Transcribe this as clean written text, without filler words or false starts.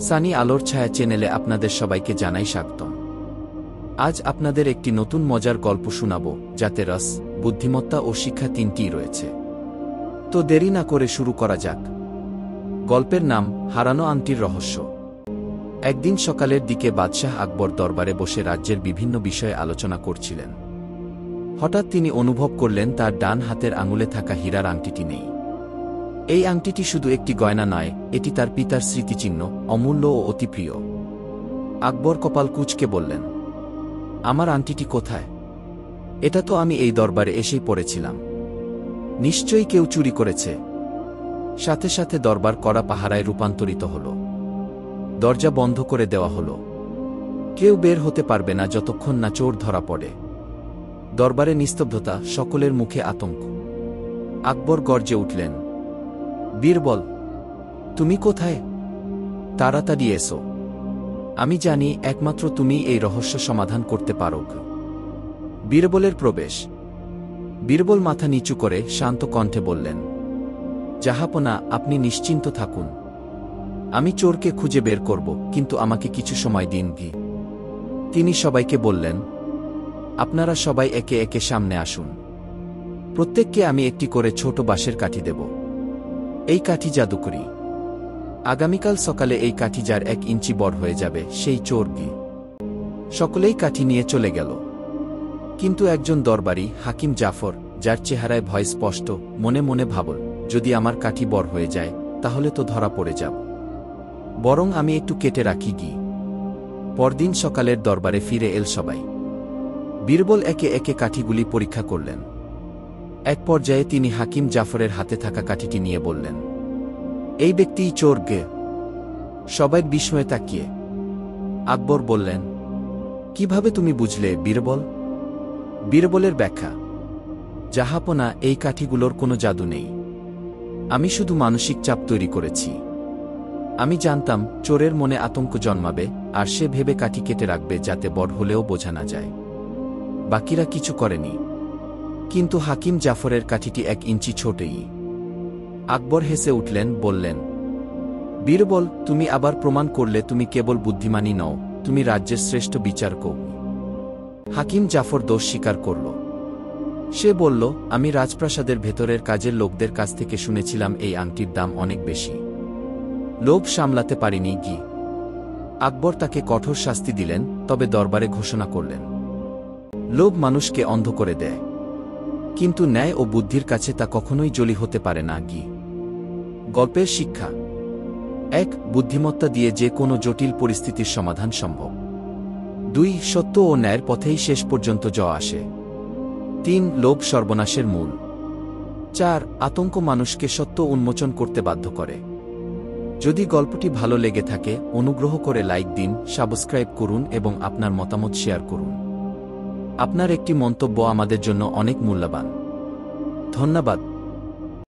সানি আলোর ছায়া চ্যানেলে আপনাদের সবাইকে জানাই স্বাগতম। আজ আপনাদের একটি নতুন মজার গল্প শোনাব, যাতে রস, বুদ্ধিমত্তা ও শিক্ষা তিনটিই রয়েছে। তো দেরি না করে শুরু করা যাক। গল্পের নাম হারানো আংটির রহস্য। একদিন সকালের দিকে বাদশাহ আকবর দরবারে বসে রাজ্যের বিভিন্ন বিষয়ে আলোচনা করছিলেন। হঠাৎ তিনি অনুভব করলেন তার ডান হাতের আঙুলে থাকা হীরার আংটিটি নেই। এই আংটিটি শুধু একটি গয়না নয়, এটি তার পিতার স্মৃতিচিহ্ন, অমূল্য ও অতি প্রিয়। আকবর কপাল কুঁচকে বললেন, আমার আংটিটি কোথায়? এটা তো আমি এই দরবারে এসেই পড়েছিলাম। নিশ্চয়ই কেউ চুরি করেছে। সাথে সাথে দরবার কড়া পাহারায় রূপান্তরিত হল। দরজা বন্ধ করে দেওয়া হল। কেউ বের হতে পারবে না যতক্ষণ না চোর ধরা পড়ে। দরবারে নিস্তব্ধতা, সকলের মুখে আতঙ্ক। আকবর গর্জে উঠলেন, বীরবল, তুমি কোথায়? তাড়াতাড়ি এসো। আমি জানি একমাত্র তুমি এই রহস্য সমাধান করতে পারো। বীরবলের প্রবেশ। বীরবল মাথা নিচু করে শান্ত কণ্ঠে বললেন, জাহাপনা, আপনি নিশ্চিন্ত থাকুন। আমি চোরকে খুঁজে বের করব, কিন্তু আমাকে কিছু সময় দিন। তিনি সবাইকে বললেন, আপনারা সবাই একে একে সামনে আসুন। প্রত্যেককে আমি একটি করে ছোট বাঁশের কাঠি দেব। এই কাঠি জাদুকরি। আগামীকাল সকালে এই কাঠি যার 1 ইঞ্চি বড় হয়ে যাবে, সেই চোর। সকলেই কাঠি নিয়ে চলে গেল। কিন্তু একজন দরবারি, হাকিম জাফর, যার চেহারায় ভয় স্পষ্ট, মনে মনে ভাবল, যদি আমার কাঠি বড় হয়ে যায়, তাহলে তো ধরা পড়ে যাব। বরং আমি একটু কেটে রাখি। পরদিন সকালের দরবারে ফিরে এল সবাই। বীরবল একে একে কাঠিগুলি পরীক্ষা করলেন। এক পর্যায়ে তিনি হাকিম জাফরের হাতে থাকা কাঠিটি নিয়ে বললেন, এই ব্যক্তিই চোর। সবাই বিস্ময়ে তাকিয়ে। আকবর বললেন, কিভাবে তুমি বুঝলে বীরবল? বীরবলের ব্যাখ্যা, জাহাপনা, এই কাঠিগুলোর কোনো জাদু নেই। আমি শুধু মানসিক চাপ তৈরি করেছি। আমি জানতাম চোরের মনে আতঙ্ক জন্মাবে, আর সে ভেবে কাঠি কেটে রাখবে যাতে বড় হলেও বোঝা না যায়। বাকিরা কিছু করেনি। কিন্তু হাকিম জাফরের কাঠিটি 1 ইঞ্চি ছোটই। আকবর হেসে উঠলেন, বললেন, বীরবল, তুমি আবার প্রমাণ করলে তুমি কেবল বুদ্ধিমানই নও, তুমি রাজ্যের শ্রেষ্ঠ বিচারক। হাকিম জাফর দোষ স্বীকার করল। সে বলল, আমি রাজপ্রাসাদের ভেতরের কাজের লোকদের কাছ থেকে শুনেছিলাম এই আংটির দাম অনেক বেশি। লোভ সামলাতে পারিনি। আকবর তাকে কঠোর শাস্তি দিলেন, তবে দরবারে ঘোষণা করলেন, লোভ মানুষকে অন্ধ করে দেয়, কিন্তু ন্যায় ও বুদ্ধির কাছে তা কখনোই জয়ী হতে পারে না। গল্পের শিক্ষা। 1. বুদ্ধিমত্তা দিয়ে যে কোনো জটিল পরিস্থিতির সমাধান সম্ভব। 2. সত্য ও ন্যায়ের পথেই শেষ পর্যন্ত জয় আসে। 3. লোভ সর্বনাশের মূল। 4. আতঙ্ক মানুষকে সত্য উন্মোচন করতে বাধ্য করে। যদি গল্পটি ভালো লেগে থাকে, অনুগ্রহ করে লাইক দিন, সাবস্ক্রাইব করুন এবং আপনার মতামত শেয়ার করুন। আপনার একটি মন্তব্য আমাদের জন্য অনেক মূল্যবান। ধন্যবাদ।